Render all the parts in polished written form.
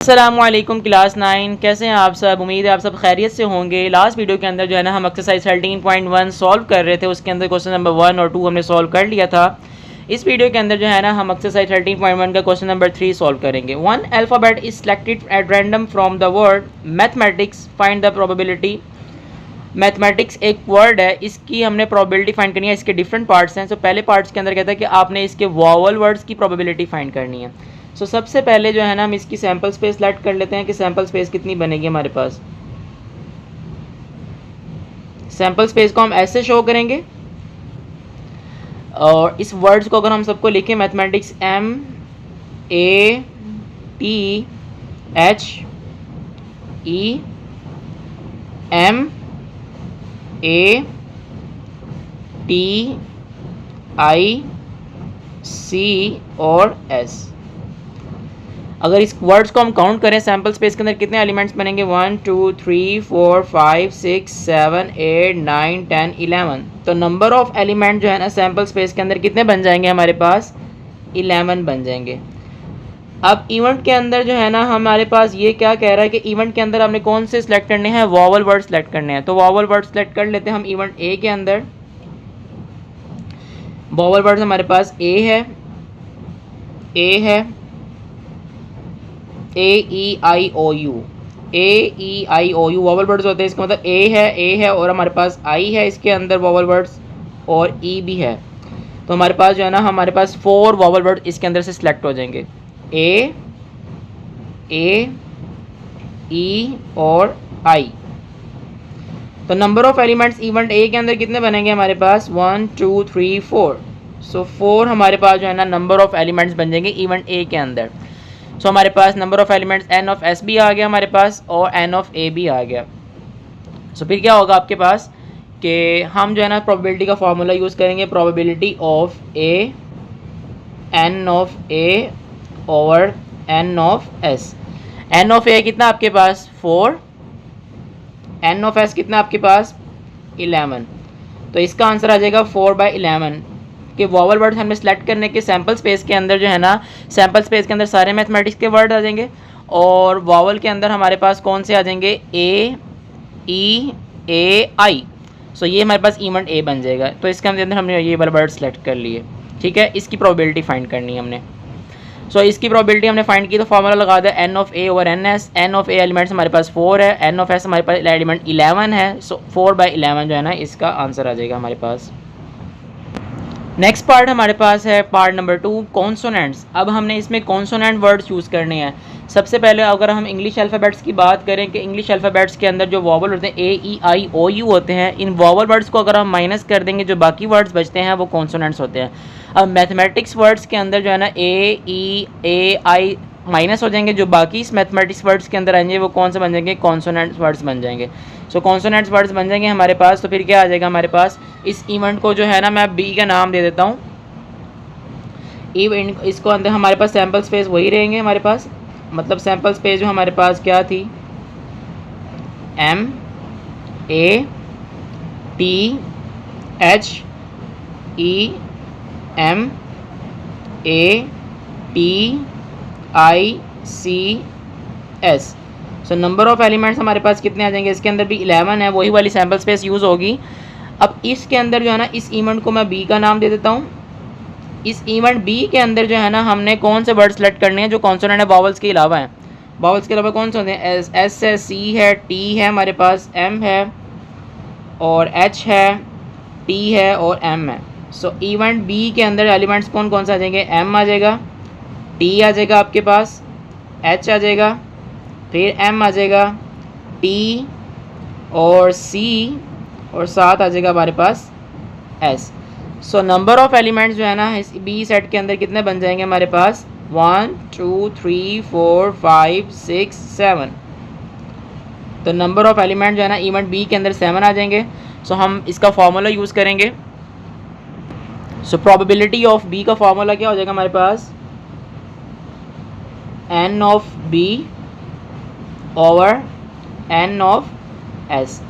अस्सलामुअलैकुम क्लास 9, कैसे हैं आप सब। उम्मीद है आप सब खैरियत से होंगे। लास्ट वीडियो के अंदर जो है ना हम एक्सरसाइज 13.1 सॉल्व कर रहे थे, उसके अंदर क्वेश्चन नंबर 1 और 2 हमने सॉल्व कर लिया था। इस वीडियो के अंदर जो है ना हम एक्सरसाइज 13.1 का क्वेश्चन नंबर 3 सॉल्व करेंगे। One alphabet is selected at random from the word mathematics, find the probability. Mathematics एक वर्ड है, इसकी हमने प्रोबेबिलिटी फाइंड करनी है। इसके डिफरेंट पार्ट्स हैं। तो पहले पार्ट्स के अंदर कहता है कि आपने इसके वॉवल वर्ड्स की प्रोबेबिलिटी फाइंड करनी है। सबसे पहले जो है ना हम इसकी सैम्पल स्पेस सेलेक्ट कर लेते हैं कि सैम्पल स्पेस कितनी बनेगी हमारे पास। सैम्पल स्पेस को हम ऐसे शो करेंगे और इस वर्ड्स को अगर हम सबको लिखें, मैथमेटिक्स MATEMATIC और S। अगर इस वर्ड्स को हम काउंट करें सैम्पल स्पेस के अंदर कितने एलिमेंट्स बनेंगे, 1 2 3 4 5 6 7 8 9 10 11। तो नंबर ऑफ एलिमेंट जो है ना सैम्पल स्पेस के अंदर कितने बन जाएंगे हमारे पास, 11 बन जाएंगे। अब इवेंट के अंदर जो है ना हमारे पास ये क्या कह रहा है कि इवेंट के अंदर हमने कौन से सिलेक्ट करने हैं, वॉवल वर्ड सिलेक्ट करने हैं। तो वॉवल वर्ड सिलेक्ट कर लेते हैं हम इवेंट ए के अंदर। वॉवल वर्ड हमारे पास ए है AEIOU वॉवल वर्ड्स होते हैं। इसका मतलब ए है और हमारे पास आई है इसके अंदर वॉवल वर्ड्स और ई भी है। तो हमारे पास जो है ना हमारे पास 4 वॉवल वर्ड इसके अंदर से सिलेक्ट हो जाएंगे, ए ई और आई। तो number of elements event A के अंदर कितने बनेंगे हमारे पास, 1 2 3 4। 4 हमारे पास जो है ना नंबर ऑफ एलिमेंट्स बन जाएंगे इवेंट ए के अंदर। हमारे पास number of elements n of s भी आ गया हमारे पास और n ऑफ a भी आ गया। फिर क्या होगा आपके पास कि हम जो है ना प्रोबेबिलिटी का फॉर्मूला यूज़ करेंगे, probability of a n of a over n of s। n of a कितना आपके पास 4, n ऑफ s कितना आपके पास 11। तो इसका आंसर आ जाएगा 4/11 कि वॉवल वर्ड हमें सेलेक्ट करने के सैम्पल स्पेस के अंदर जो है ना सैम्पल स्पेस के अंदर सारे मैथमेटिक्स के वर्ड आ जाएंगे और वॉवल के अंदर हमारे पास कौन से आ जाएंगे, AEAI। ये हमारे पास इवेंट ए बन जाएगा। तो इसके अंदर हमने ये वाला वर्ड सेलेक्ट कर लिए, ठीक है। इसकी प्रोबेबिलिटी फाइंड करनी है हमने। इसकी प्रोबेबिलिटी हमने फाइंड की तो फॉर्मूला लगा दिया n of a over ns। n of a elements हमारे पास 4 है, n ऑफ s हमारे पास एलिमेंट 11 है। 4/11 जो है ना इसका आंसर आ जाएगा हमारे पास। नेक्स्ट पार्ट हमारे पास है पार्ट नंबर 2, कॉन्सोनेंट्स। अब हमने इसमें कॉन्सोनेंट वर्ड्स यूज़ करने हैं। सबसे पहले अगर हम इंग्लिश अल्फ़ाबेट्स की बात करें कि इंग्लिश अल्फ़ाबेट्स के अंदर जो वॉवल होते हैं AEIOU होते हैं, इन वॉवल वर्ड्स को अगर हम माइनस कर देंगे जो बाकी वर्ड्स बचते हैं वो कॉन्सोनेंट्स होते हैं। अब मैथमेटिक्स वर्ड्स के अंदर जो है ना AEAI माइनस हो जाएंगे, जो बाकी इस मैथमेटिक्स वर्ड्स के अंदर आएंगे वो कौन से बन जाएंगे, कॉन्सोनेंट्स वर्ड्स बन जाएंगे। कॉन्सोनेंट्स वर्ड्स बन जाएंगे हमारे पास। तो फिर क्या आ जाएगा हमारे पास, इस इवेंट को जो है ना मैं बी का नाम दे देता हूँ। इवेंट इसको अंदर हमारे पास सैम्पल स्पेस वही रहेंगे हमारे पास, मतलब सैम्पल स्पेस जो हमारे पास क्या थी, MATHEMATICS। नंबर ऑफ एलिमेंट्स हमारे पास कितने आ जाएंगे, इसके अंदर भी 11 है, वही वाली सैम्पल स्पेस यूज़ होगी। अब इसके अंदर जो है ना इस इवेंट को मैं बी का नाम दे देता हूँ। इस इवेंट बी के अंदर जो है ना हमने कौन से वर्ड सेलेक्ट करने हैं जो कॉन्सोनेंट है वॉवल्स के अलावा हैं। वॉवल्स के अलावा कौन से होते हैं, एस है, सी है, टी है, हमारे पास एम है और एच है, टी है और एम है। इवेंट बी के अंदर एलिमेंट्स कौन कौन से आ जाएंगे, एम आ जाएगा, टी आ जाएगा आपके पास, एच आ जाएगा, फिर एम आ जाएगा, टी और सी और साथ आ जाएगा हमारे पास एस। नंबर ऑफ एलिमेंट्स जो है ना इस बी सेट के अंदर कितने बन जाएंगे हमारे पास, 1 2 3 4 5 6 7। तो नंबर ऑफ एलिमेंट जो है ना इवेंट बी के अंदर 7 आ जाएंगे। हम इसका फॉर्मूला यूज़ करेंगे। प्रोबेबिलिटी ऑफ बी का फॉर्मूला क्या हो जाएगा हमारे पास, n of B over n of s।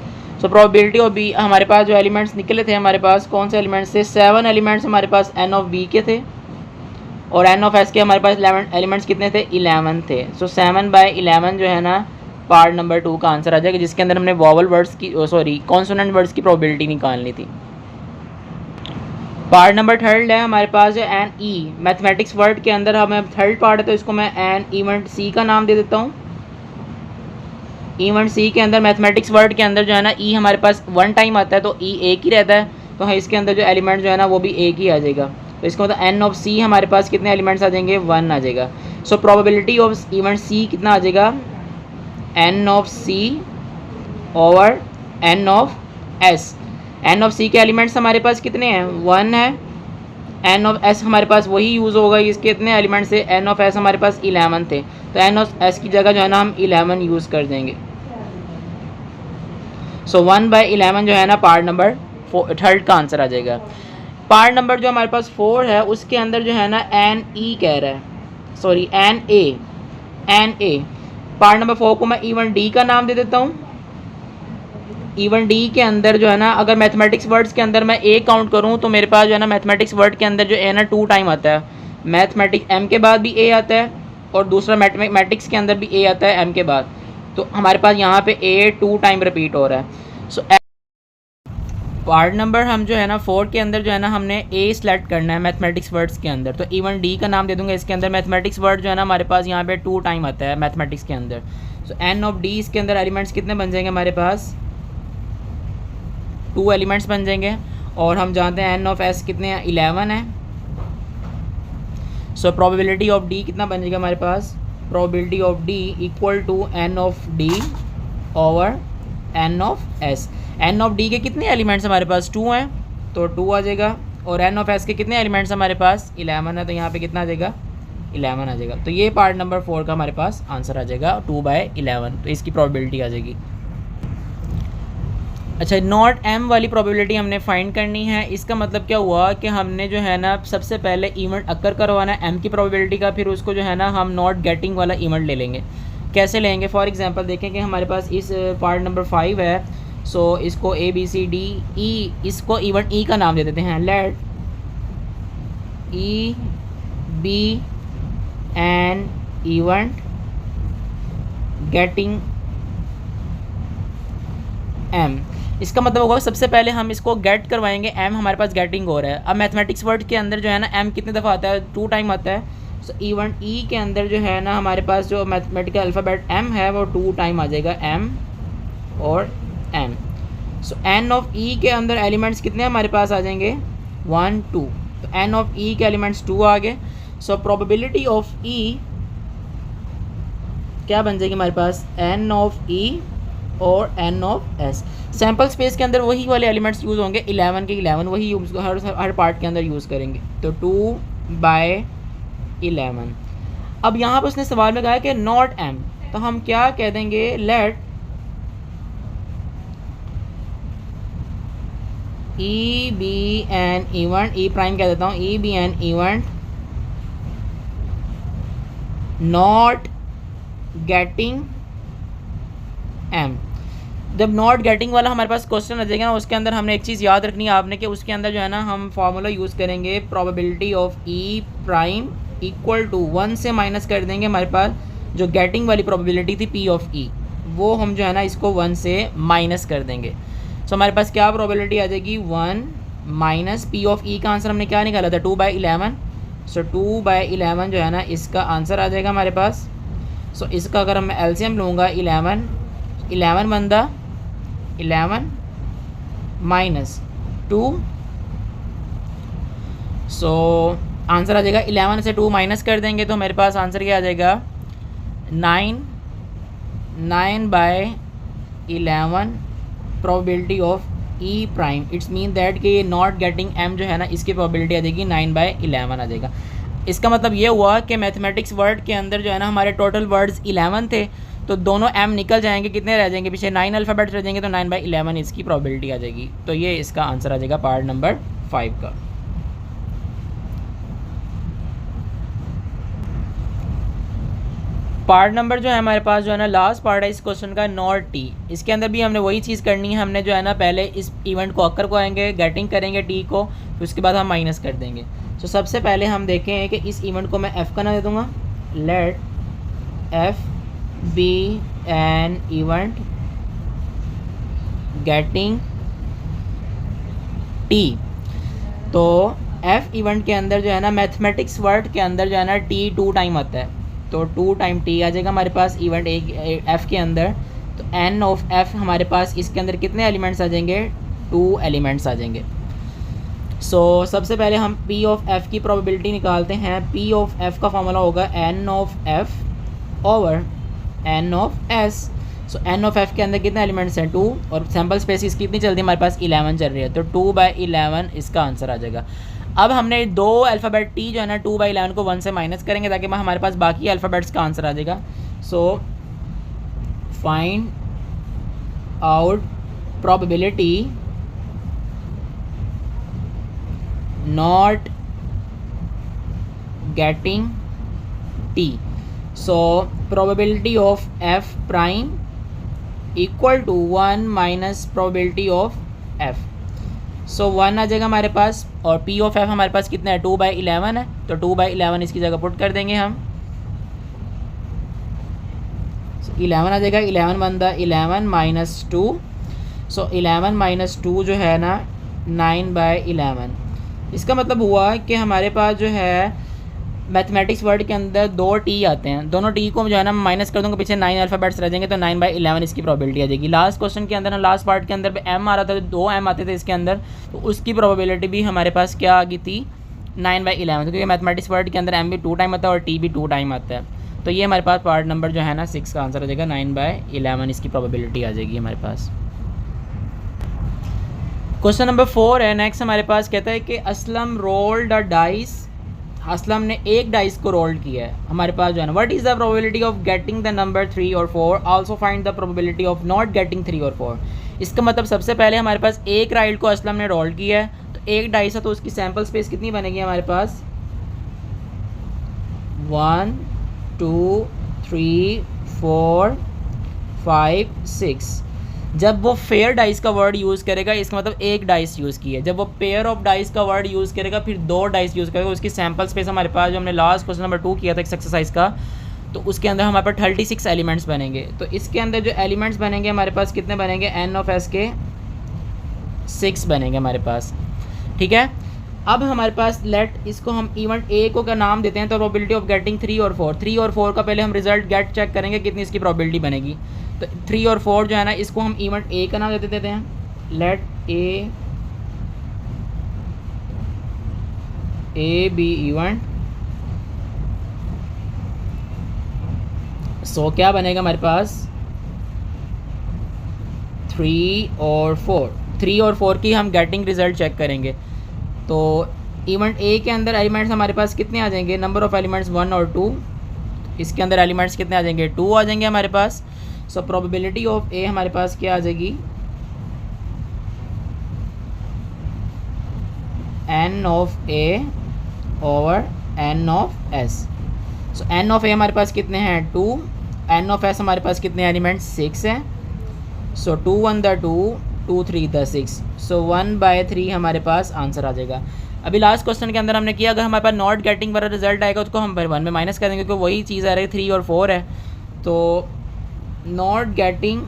Probability of B हमारे पास जो एलिमेंट्स निकले थे हमारे पास कौन से एलिमेंट्स थे, 7 एलिमेंट्स हमारे पास n ऑफ बी के थे और एन ऑफ एस के हमारे पास 11 एलिमेंट्स कितने थे, 11 थे। सो 7/11 जो है ना पार्ट नंबर 2 का आंसर आ जाएगा, जिसके अंदर हमने वॉवल वर्ड्स की कॉन्सोनेंट वर्ड्स की प्रोबेबिलिटी निकालनी थी। पार्ट नंबर 3 है हमारे पास एन ई, मैथमेटिक्स वर्ड के अंदर हमें 3rd पार्ट है, तो इसको मैं एन इवेंट सी का नाम दे देता हूँ। इवेंट सी के अंदर मैथमेटिक्स वर्ड के अंदर जो है ना ई हमारे पास 1 टाइम आता है, तो ई एक ही रहता है, तो इसके अंदर जो एलिमेंट जो है ना वो भी एक ही आ जाएगा। तो इसका मतलब एन ऑफ सी हमारे पास कितने एलिमेंट्स आ जाएंगे, 1 आ जाएगा। So probability of event C कितना आ जाएगा, N of C over N of S. N of C के एलिमेंट्स हमारे पास कितने हैं, 1 है। एन ऑफ एस हमारे पास वही यूज़ होगा, इसके कितने एलिमेंट्स थे, एन ऑफ एस हमारे पास 11 थे, तो एन ऑफ एस की जगह जो है ना हम 11 यूज़ कर देंगे। सो 1/11 जो है ना पार्ट नंबर 3rd का आंसर आ जाएगा। पार्ट नंबर जो हमारे पास 4 है उसके अंदर जो है ना एन ई कह रहा है, sorry N A. Part number 4 को मैं इवन डी का नाम दे देता हूँ। इवन डी के अंदर जो है ना अगर मैथमेटिक्स वर्ड्स के अंदर मैं ए काउंट करूँ तो मेरे पास जो है ना मैथमेटिक्स वर्ड के अंदर जो ए ना 2 टाइम आता है। मैथमेटिक्स एम के बाद भी ए आता है और दूसरा मैथमेटिक्स के अंदर भी ए आता है एम के बाद, तो हमारे पास यहाँ पे ए 2 टाइम रिपीट हो रहा है। सो पार्ट नंबर हम जो है ना 4 के अंदर जो है ना हमने ए सेलेक्ट करना है मैथमेटिक्स वर्ड्स के अंदर, तो इवन डी का नाम दे दूंगा। इसके अंदर मैथमेटिक्स वर्ड जो है ना हमारे पास यहाँ पे 2 टाइम आता है मैथमेटिक्स के अंदर। सो एन ऑफ डी इसके अंदर एलिमेंट्स कितने बन जाएंगे, हमारे पास 2 एलिमेंट्स बन जाएंगे। और हम जानते हैं एन ऑफ एस कितने हैं, 11 है। सो प्रोबेबिलिटी ऑफ डी कितना बन जाएगा हमारे पास, probability of D equal to N of D over N of S. N of D के कितने एलिमेंट्स हमारे पास, 2 हैं, तो 2 आ जाएगा। और एन ऑफ एस के कितने एलिमेंट्स हमारे पास, 11 है, तो यहाँ पे कितना आ जाएगा, 11 आ जाएगा। तो ये पार्ट नंबर 4 का हमारे पास आंसर आ जाएगा 2/11, तो इसकी प्रोबेबिलिटी आ जाएगी। अच्छा, नॉट एम वाली प्रोबेबिलिटी हमने फाइंड करनी है। इसका मतलब क्या हुआ कि हमने जो है ना सबसे पहले इवेंट अकर करवाना है एम की प्रोबेबिलिटी का, फिर उसको जो है ना हम नॉट गेटिंग वाला इवेंट ले लेंगे। कैसे लेंगे, फॉर एग्जांपल देखें कि हमारे पास इस पार्ट नंबर 5 है। सो इसको ए बी सी डी ई, इसको इवेंट ई का नाम दे देते हैं। Let E be an event getting M. इसका मतलब होगा सबसे पहले हम इसको गेट करवाएंगे, एम हमारे पास गेटिंग हो रहा है। अब मैथमेटिक्स वर्ड के अंदर जो है ना एम कितने दफ़ा आता है, 2 टाइम आता है। सो इवेंट ई के अंदर जो है ना हमारे पास जो मैथमेटिकल अल्फ़ाबेट एम है वो 2 टाइम आ जाएगा, एम और M. So N of E के अंदर एलिमेंट्स कितने हमारे पास आ जाएंगे, 1 2, तो एन ऑफ ई के एलिमेंट्स 2 आ गए। सो प्रोबेबिलिटी ऑफ ई क्या बन जाएगी हमारे पास, एन ऑफ ई और N of S. Sample space के अंदर वही वाले एलिमेंट्स यूज़ होंगे, 11 के 11 वही हर पार्ट के अंदर यूज़ करेंगे, तो 2/11। अब यहाँ पर उसने सवाल में कहा कि नॉट एम, तो हम क्या कह देंगे, let E be an event, E prime कह देता हूँ, E be an event not getting M. जब नॉट गेटिंग वाला हमारे पास क्वेश्चन आ जाएगा ना, उसके अंदर हमने एक चीज़ याद रखनी है आपने कि उसके अंदर जो है ना हम फार्मूला यूज़ करेंगे, probability of E prime equal to 1 से माइनस कर देंगे हमारे पास जो गेटिंग वाली प्रोबेबिलिटी थी पी ऑफ ई, वो हम जो है ना इसको 1 से माइनस कर देंगे। सो हमारे पास क्या प्रोबेबिलिटी आ जाएगी, 1 माइनस पी ऑफ ई का आंसर हमने क्या निकाला था, 2/11। सो 2/11 जो है ना इसका आंसर आ जाएगा हमारे पास। सो इसका अगर मैं एलसीएम लूँगा, 11 बनता 11 माइनस 2, सो आंसर आ जाएगा 11 से 2 माइनस कर देंगे तो मेरे पास आंसर क्या आ जाएगा, 9/11 probability of E prime. It's mean that कि ये नॉट गेटिंग एम जो है ना इसकी प्रोबेबिलिटी आ जाएगी 9/11 आ जाएगा। इसका मतलब ये हुआ कि मैथमेटिक्स वर्ड के अंदर जो है ना हमारे टोटल वर्ड्स 11 थे, तो दोनों एम निकल जाएंगे, कितने रह जाएंगे पीछे, 9 अल्फ़ाबेट्स रह जाएंगे, तो 9/11 इसकी प्रोबेबिलिटी आ जाएगी। तो ये इसका आंसर आ जाएगा पार्ट नंबर 5 का। पार्ट नंबर जो है हमारे पास जो है ना लास्ट पार्ट है इस क्वेश्चन का, नॉट टी। इसके अंदर भी हमने वही चीज़ करनी है, हमने जो है ना पहले इस इवेंट को अक्कर को आएंगे, गेटिंग करेंगे टी को, फिर उसके बाद हम माइनस कर देंगे। तो सबसे पहले हम देखें कि इस इवेंट को मैं एफ़ का नाम दे दूँगा, let F be an event getting T. तो एफ इवेंट के अंदर जो है ना मैथमेटिक्स वर्ड के अंदर जो है ना टी 2 टाइम आता है, तो 2 टाइम टी आ जाएगा हमारे पास इवेंट एक एफ़ के अंदर। तो एन ऑफ एफ़ हमारे पास इसके अंदर कितने एलिमेंट्स आ जाएंगे, 2 एलिमेंट्स आ जाएंगे। सो सबसे पहले हम पी ऑफ एफ़ की प्रोबेबिलिटी निकालते हैं। पी ऑफ एफ़ का फॉर्मूला होगा N of F over N of S. So N of F के अंदर कितने एलिमेंट्स हैं, 2, और सैम्पल स्पेसिस कितनी चल रही है हमारे पास, 11 चल रही है, तो 2/11 इसका आंसर आ जाएगा। अब हमने 2 अल्फ़ाबेट टी जो है ना 2/11 को 1 से माइनस करेंगे ताकि हमारे पास बाकी अल्फ़ाबेट्स का आंसर आ जाएगा। So find out probability not getting T. So probability of F prime equal to 1 minus probability of F. So 1 आ जाएगा हमारे पास, और पी ऑफ एफ हमारे पास कितना है, 2/11 है, तो 2/11 इसकी जगह पुट कर देंगे हम। 11 आ जाएगा, 11 बनता 11 माइनस 2। सो 11 माइनस 2 जो है ना 9/11। इसका मतलब हुआ कि हमारे पास जो है मैथमेटिक्स वर्ड के अंदर 2 टी आते हैं, दोनों टी को जो है ना माइनस कर दूँगा, पीछे 9 अल्फ़ाबेट्स रह जाएंगे, तो 9/11 इसकी प्रोबेबिलिटी आ जाएगी। लास्ट क्वेश्चन के अंदर ना लास्ट पार्ट के अंदर एम आ रहा था, 2 एम आते थे इसके अंदर, तो उसकी प्रोबेबिलिटी भी हमारे पास क्या आ गई थी, 9/11, क्योंकि मैथमेटिक्स वर्ड के अंदर एम भी 2 टाइम आता है और टी भी 2 टाइम आता है। तो ये हमारे पास पार्ट नंबर जो है ना 6 का आंसर आ जाएगा, 9/11 इसकी प्रोबेबिलिटी आ जाएगी हमारे पास। क्वेश्चन नंबर 4 है नेक्स्ट हमारे पास, कहता है कि असलम रोल्ड अ डाइस। असलम ने एक डाइस को रोल किया है, हमारे पास जो है ना what is the probability of getting the number 3 और 4, also find the probability of not getting 3 और 4। इसका मतलब सबसे पहले हमारे पास एक राइड को असलम ने रोल किया है, तो एक डाइस है तो उसकी सैम्पल स्पेस कितनी बनेगी हमारे पास, 1 2 3 4 5 6। जब वो फेयर डाइस का वर्ड यूज़ करेगा इसका मतलब एक डाइस यूज़ की है, जब वो पेयर ऑफ डाइस का वर्ड यूज़ करेगा फिर 2 डाइस यूज़ करेगा, उसकी सैम्पल स्पेस हमारे पास जो हमने लास्ट क्वेश्चन नंबर 2 किया था एक्सरसाइज का, तो उसके अंदर हमारे पास 36 एलिमेंट्स बनेंगे। तो इसके अंदर जो एलिमेंट्स बनेंगे हमारे पास कितने बनेंगे, एन ऑफ एस के 6 बनेंगे हमारे पास, ठीक है। अब हमारे पास लेट इसको हम इवेंट ए को का नाम देते हैं, तो प्रोबेबिलिटी ऑफ गेटिंग 3 और 4, 3 और 4 का पहले हम रिजल्ट गेट चेक करेंगे कितनी इसकी प्रोबेबिलिटी बनेगी। तो 3 और 4 जो है ना इसको हम इवेंट ए का नाम देते हैं, लेट ए बी इवेंट। सो क्या बनेगा हमारे पास, 3 और 4, 3 और 4 की हम गेटिंग रिजल्ट चेक करेंगे। तो इवेंट ए के अंदर एलिमेंट्स हमारे पास कितने आ जाएंगे, नंबर ऑफ़ एलिमेंट्स 1 और 2, इसके अंदर एलिमेंट्स कितने आ जाएंगे, 2 आ जाएंगे हमारे पास। सो प्रोबेबिलिटी ऑफ ए हमारे पास क्या आ जाएगी, N of A over N of S. So N of A हमारे पास कितने हैं, 2, एन ऑफ एस हमारे पास कितने एलिमेंट्स, 6 हैं। सो 2 1 द 2, 2 3 द 6, सो 1/3 हमारे पास आंसर आ जाएगा। अभी लास्ट क्वेश्चन के अंदर हमने किया, अगर हमारे पास नॉट गेटिंग वाला रिजल्ट आएगा उसको हम 1 में माइनस करेंगे, क्योंकि वही चीज़ आ रही है 3 और 4 है। तो नॉट गेटिंग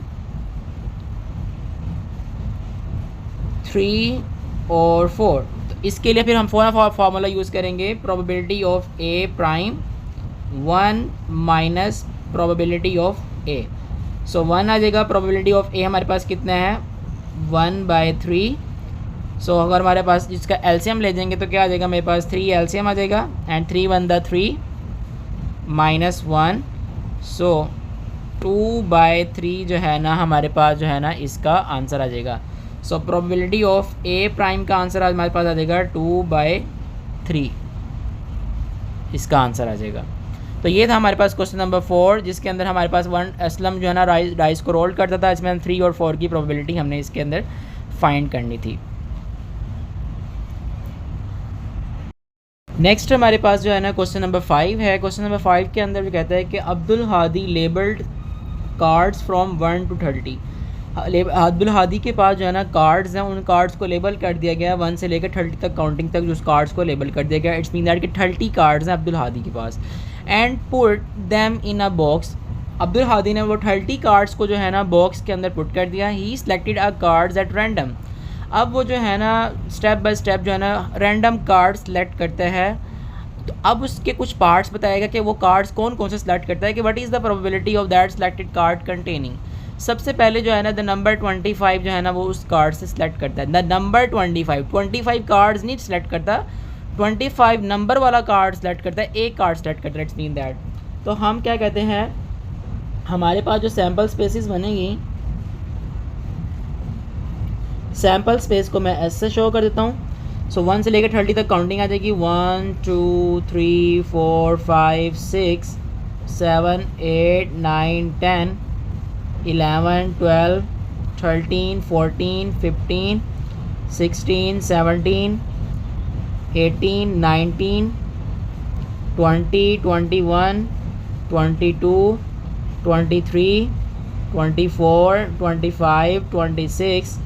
3 और 4, तो इसके लिए फिर हम फार्मूला यूज़ करेंगे, probability of A prime 1 minus probability of A. So 1 आ जाएगा, प्रोबेबिलिटी ऑफ ए हमारे पास कितना है, 1/3। सो अगर हमारे पास इसका एलसीएम ले जाएंगे तो क्या आ जाएगा मेरे पास, 3 एलसीएम आ जाएगा, एंड 3 1 द 3 माइनस 1, सो 2/3 जो है ना हमारे पास जो है ना इसका आंसर आ जाएगा। So probability of A prime का आंसर हमारे पास आ जाएगा 2/3, इसका आंसर आ जाएगा। तो ये था हमारे पास क्वेश्चन नंबर 4, जिसके अंदर हमारे पास असलम जो है ना डाइस को रोल करता था, इसमें 3 और 4 की प्रोबेबिलिटी हमने इसके अंदर फाइंड करनी थी। नेक्स्ट हमारे पास जो है ना क्वेश्चन नंबर 5 है। क्वेश्चन नंबर 5 के अंदर जो कहता है कि Abdul Hadi labelled cards from 1 to 30। Abdul Hadi के पास जो है ना कार्ड्स हैं, उन कार्ड्स को लेबल कर दिया गया 1 से लेकर 30 तक काउंटिंग तक, जो उस कार्ड्स को लेबल कर दिया गया। इट्स मीन दैट कि 30 कार्ड्स हैं अब्दुल हादी के पास। And put them in a box. Abdul Hadi ने वो 30 कार्ड्स को जो है ना बॉक्स के अंदर पुट कर दिया। He selected a cards at random. अब वो जो है ना स्टेप बाय स्टेप जो है ना रैंडम कार्ड सेलेक्ट करता है। तो अब उसके कुछ पार्ट्स बताएगा कि वो कार्ड्स कौन कौन से सेलेक्ट करता है, कि what is the probability of that selected card containing. सबसे पहले जो है ना द नंबर 25 जो है ना वो उस कार्ड से सिलेक्ट करता है। द नंबर 25 कार्ड्स नहीं सेलेक्ट करता, 25 नंबर वाला कार्ड सेलेक्ट करता है, एक कार्ड सेलेक्ट करता है। इट्स मीन दैट तो हम क्या कहते हैं, हमारे पास जो सैम्पल स्पेसिस बनेगी, सैम्पल स्पेस को मैं ऐसे शो कर देता हूँ। सो 1 से लेकर 30 तक काउंटिंग आ जाएगी। 1 2 3 4 5 6 7 8 9 10 11 12 13 14 15 16 17 18 19 20 21 22 23 24 25 26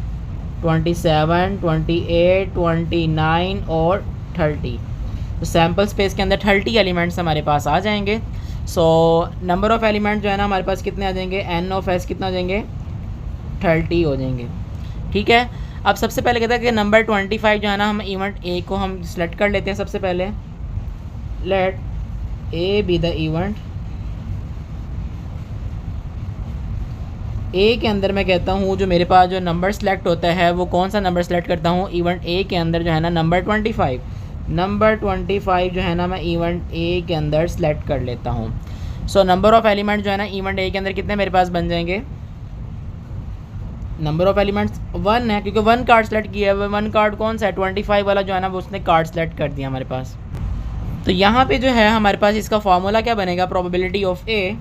27 28 29 और 30। तो सैम्पल स्पेस के अंदर 30 एलिमेंट्स हमारे पास आ जाएंगे। सो नंबर ऑफ़ एलिमेंट जो है ना हमारे पास कितने आ जाएंगे, एन ऑफ एस कितना हो जाएंगे, 30 हो जाएंगे। ठीक है। अब सबसे पहले कहता है कि नंबर 25 जो है ना हम इवेंट ए को हम सेलेक्ट कर लेते हैं। सबसे पहले let A be the event. A के अंदर मैं कहता हूँ जो मेरे पास जो नंबर सेलेक्ट होता है वो कौन सा नंबर सेलेक्ट करता हूँ, इवेंट ए के अंदर जो है ना नंबर 25। नंबर 25 जो है ना मैं इवेंट ए के अंदर सेलेक्ट कर लेता हूँ। सो नंबर ऑफ़ एलिमेंट जो है ना इवेंट ए के अंदर कितने मेरे पास बन जाएंगे, नंबर ऑफ़ एलिमेंट्स 1 है, क्योंकि 1 कार्ड सेलेक्ट किया है। 1 कार्ड कौन सा है, 25 वाला जो है ना वो उसने कार्ड सेलेक्ट कर दिया हमारे पास। तो यहाँ पे जो है हमारे पास इसका फार्मूला क्या बनेगा, probability of A,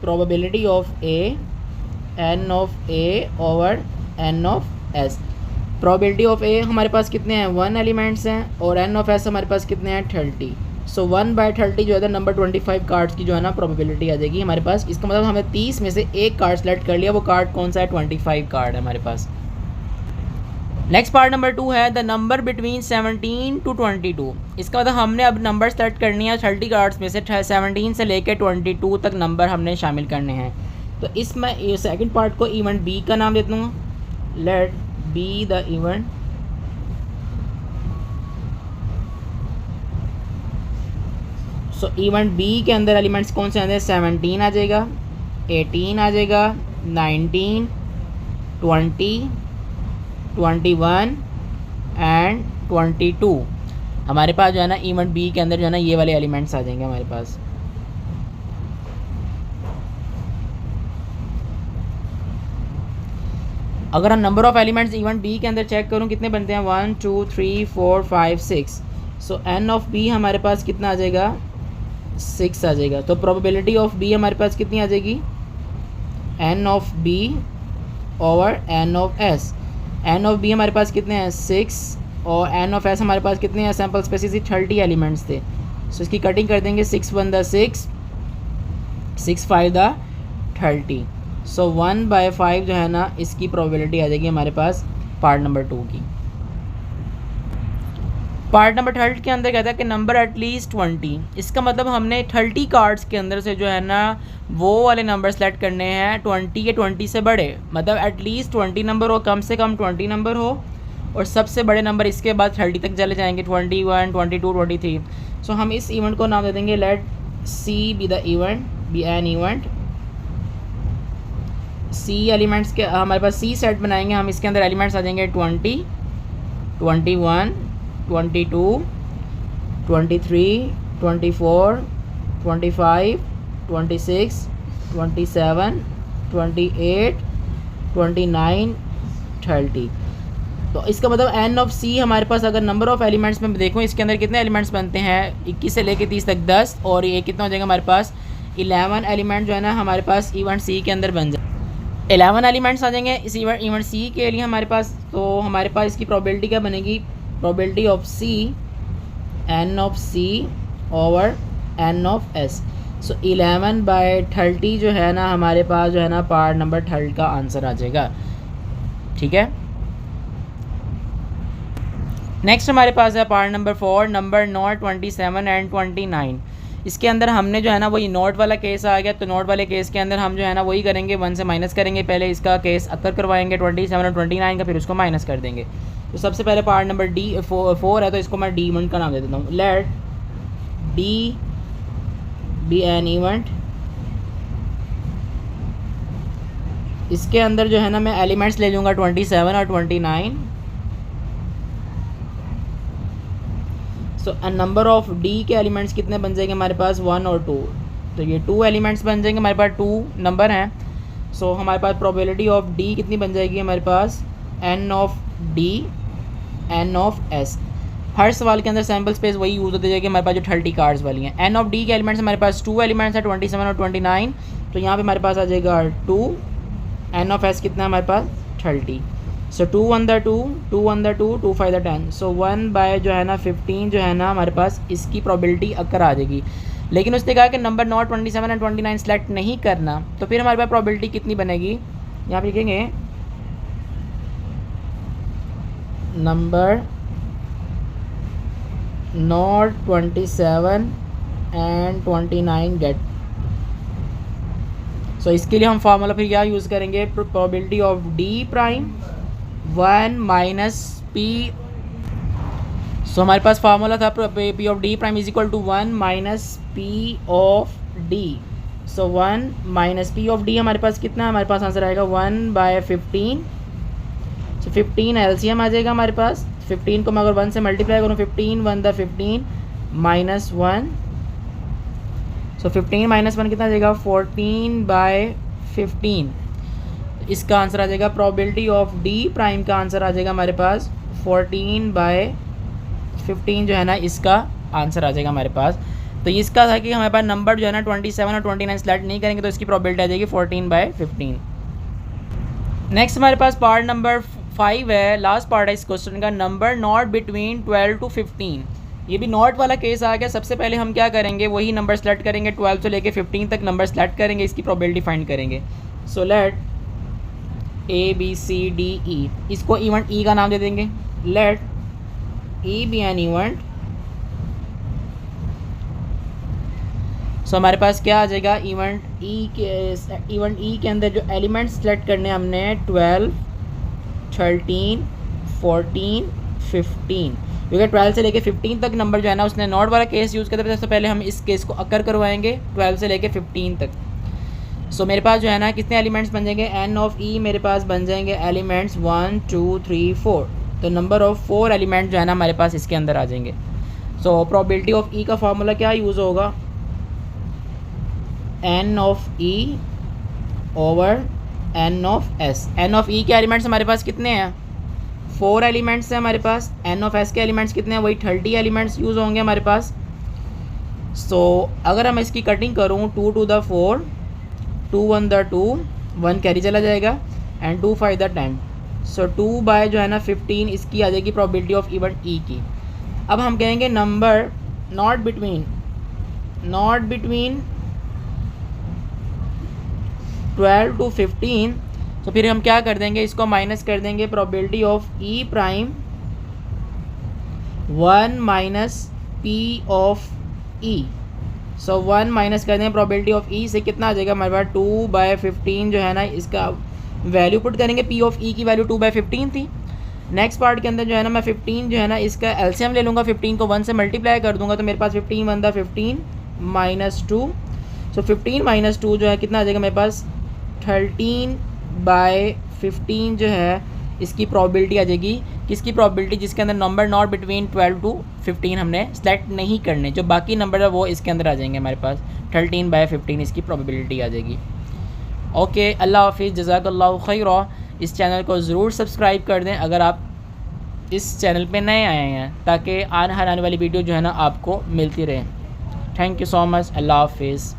probability of A N of A over N of S. Probability of A हमारे पास कितने हैं, 1 एलिमेंट्स हैं, और एन ऑफ एस हमारे पास कितने हैं, 30। सो 1/30 जो है नंबर 25 कार्ड्स की जो है ना प्रोबेबिलिटी आ जाएगी हमारे पास। इसका मतलब हमने 30 में से एक कार्ड सेलेक्ट कर लिया। वो कार्ड कौन सा है, 25 कार्ड है हमारे पास। नेक्स्ट पार्ट नंबर 2 है द नंबर बिटवीन 17 to 22। इसका मतलब हमने अब नंबर सेलेक्ट करनी है 30 कार्ड्स में से 17 से लेकर 22 तक नंबर हमने शामिल करने हैं। तो इसमें सेकंड पार्ट को इवेंट बी का नाम देता हूँ। Let B the event. So event B के अंदर एलिमेंट्स कौन से आते हैं, 17 आ जाएगा, 18 आ जाएगा, 19 20 21 एंड 22। हमारे पास जो है ना इवेंट बी के अंदर जो है ना ये वाले एलिमेंट्स आ जाएंगे हमारे पास। अगर हम number of elements event B के अंदर चेक करूँ कितने बनते हैं, 1 2 3 4 5 6। सो एन ऑफ बी हमारे पास कितना आ जाएगा, 6 आ जाएगा। तो प्रोबेबिलिटी ऑफ बी हमारे पास कितनी आ जाएगी, N of B over N of S. N of B हमारे पास कितने हैं, 6, और एन ऑफ एस हमारे पास कितने हैं, सैम्पल स्पेसिस 30 एलिमेंट्स थे। सो इसकी कटिंग कर देंगे, 6 1 द 6, 6 5 द 30। सो 1/5 जो है ना इसकी प्रोबेबिलिटी आ जाएगी हमारे पास पार्ट नंबर 2 की। पार्ट नंबर 3 के अंदर कहता है कि नंबर एटलीस्ट 20। इसका मतलब हमने 30 कार्ड्स के अंदर से जो है ना वो वाले नंबर सेलेक्ट करने हैं 20 या 20 से बड़े, मतलब एटलीस्ट 20 नंबर हो, कम से कम 20 नंबर हो, और सबसे बड़े नंबर इसके बाद 30 तक चले जाएंगे, 21 22 23। सो हम इस इवेंट को नाम दे देंगे let C be the event, be an event. C elements के हमारे पास सी सेट बनाएंगे हम, इसके अंदर एलिमेंट्स आ जाएंगे 20 21 22 23 24 25 26 27 28 29 30। तो इसका मतलब एन ऑफ सी हमारे पास अगर नंबर ऑफ़ एलिमेंट्स में देखूँ इसके अंदर कितने एलिमेंट्स बनते हैं, 21 से लेकर 30 तक 10, और ये कितना हो जाएगा हमारे पास 11 एलिमेंट जो है ना हमारे पास इवेंट सी के अंदर बन जाए। 11 एलिमेंट्स आ जाएंगे इस इवेंट सी के लिए हमारे पास। तो हमारे पास इसकी प्रोबेबिलिटी क्या बनेगी, probability of C N of C over N of S. So 11/30 जो है ना हमारे पास जो है ना पार्ट नंबर 3 का आंसर आ जाएगा। ठीक है, नेक्स्ट हमारे पास है part number 4, number note 27 and 29। इसके अंदर हमने जो है ना वही नोट वाला केस आ गया, तो नोट वाले केस के अंदर हम जो है ना वही करेंगे, 1 से माइनस करेंगे, पहले इसका केस अक्कर करवाएंगे 27 और 29 का, फिर उसको माइनस कर देंगे। तो सबसे पहले पार्ट नंबर D4 है, तो इसको मैं डी इवेंट का नाम दे देता हूँ। Let D be an event. इसके अंदर जो है ना मैं एलिमेंट्स ले लूँगा 27 और 29। सो नंबर ऑफ डी के एलिमेंट्स कितने बन जाएंगे हमारे पास, 1 और 2। तो ये 2 एलिमेंट्स बन जाएंगे, हमारे पास 2 नंबर हैं। सो हमारे पास प्रोबेबिलिटी ऑफ डी कितनी बन जाएगी हमारे पास, N of D N of S. हर सवाल के अंदर सैम्पल स्पेस वही यूज़ होती जाएगी हमारे पास जो 30 कार्ड्स वाली हैं। एन ऑफ डी के एलिमेंट्स हमारे पास 2 एलिमेंट्स हैं, 27 और 29। तो यहाँ पे हमारे पास आ जाएगा 2। एन ऑफ एस कितना है हमारे पास, 30। So 2 1 the 2, 2 1 the 2, 2 5 the 10। So 1 by जो है ना 15 जो है ना हमारे पास इसकी प्रोबेबिलिटी अक्कर आ जाएगी। लेकिन उसने कहा कि नंबर नॉट 27 एंड 29 सेलेक्ट नहीं करना, तो फिर हमारे पास प्रोबेबिलिटी कितनी बनेगी, यहाँ पे लिखेंगे number not 27 and 29 get. So इसके लिए हम फार्मूला फिर क्या यूज़ करेंगे, probability of D prime 1 minus P. So हमारे पास फार्मूला था P of D prime is equal to 1 minus P of D. So 1 minus P of D हमारे पास कितना है, हमारे पास आंसर आएगा 1/15। सो 15 एलसीएम आ जाएगा हमारे पास। 15 को मैं अगर 1 से मल्टीप्लाई करूँ, 15 1 द 15 माइनस 1। सो 15 माइनस 1 कितना आ जाएगा, 14/15। इसका आंसर आ जाएगा प्रोबेबिलिटी ऑफ डी प्राइम का आंसर आ जाएगा हमारे पास 14/15 जो है ना इसका आंसर आ जाएगा हमारे पास। तो इसका था कि हमारे पास नंबर जो है ना 27 और 29 सेलेक्ट नहीं करेंगे तो इसकी प्रोबेबिलिटी आ जाएगी 14/15। नेक्स्ट हमारे पास पार्ट नंबर 5 है, लास्ट पार्ट है इस क्वेश्चन का, नंबर नॉट बिटवीन 12 to 15। ये भी नॉट वाला केस आ गया। सबसे पहले हम क्या करेंगे, वही नंबर सेलेक्ट करेंगे, 12 से लेके 15 तक नंबर सेलेक्ट करेंगे, इसकी प्रोबेबिलिटी फाइंड करेंगे। So let A B C D E, इसको इवेंट ई का नाम दे देंगे। Let E be an event. So हमारे पास क्या आ जाएगा, इवेंट ई के अंदर जो एलिमेंट्स सेलेक्ट करने हमने 12 13 14 15, क्योंकि 12 से लेके 15 तक नंबर जो है ना उसने नॉट वाला केस यूज़ करते थे। सबसे पहले हम इस केस को अक्कर करवाएंगे 12 से लेके 15 तक। सो मेरे पास जो है ना कितने एलिमेंट्स बन जाएंगे, एन ऑफ ई मेरे पास बन जाएंगे एलिमेंट्स 1 2 3 4। तो नंबर ऑफ 4 एलिमेंट जो है ना हमारे पास इसके अंदर आ जाएंगे। सो प्रोबेबिलिटी ऑफ ई का फार्मूला क्या यूज़ होगा, N of E over N of S. N of E के एलिमेंट्स हमारे पास कितने हैं, 4 एलिमेंट्स हैं हमारे पास। एन ऑफ एस के एलिमेंट्स कितने हैं, वही 30 एलिमेंट्स यूज़ होंगे हमारे पास। सो अगर हम इसकी कटिंग करूँ, 2 2 द 4, 2 1 द 2, 1 कैरी चला जाएगा, एंड 2 5 द 10। सो 2 बाय जो है ना 15 इसकी आ जाएगी प्रोबेबिलिटी ऑफ इवेंट ई की। अब हम कहेंगे नंबर नॉट बिटवीन 12 to 15। तो फिर हम क्या कर देंगे, इसको माइनस कर देंगे, probability of E prime 1 minus P of E. So 1 minus कर देंगे प्रोबेबिलिटी ऑफ ई से, कितना आ जाएगा हमारे पास 2/15 जो है ना इसका वैल्यू पुट करेंगे। पी ऑफ ई की वैल्यू 2/15 थी। नेक्स्ट पार्ट के अंदर जो है ना मैं 15 जो है ना इसका एलसीएम ले लूँगा, 15 को 1 से मल्टीप्लाई कर दूंगा, तो मेरे पास 15 1 द 15 माइनस 2। सो 15 माइनस 2 जो है कितना आ जाएगा मेरे पास 13/15 जो है इसकी प्रोबेबिलिटी आ जाएगी। किसकी प्रोबेबिलिटी, जिसके अंदर नंबर नॉट बिटवीन 12 to 15 हमने सेलेक्ट नहीं करने, जो बाकी नंबर है वो इसके अंदर आ जाएंगे हमारे पास। 13/15 इसकी प्रोबेबिलिटी आ जाएगी। ओके, अल्लाह हाफिज़, जज़ाकल्लाहु खैरा। इस चैनल को ज़रूर सब्सक्राइब कर दें अगर आप इस चैनल पे नए आए हैं, ताकि हर आने वाली वीडियो जो है ना आपको मिलती रहे। थैंक यू सो मच, अल्लाह हाफिज़।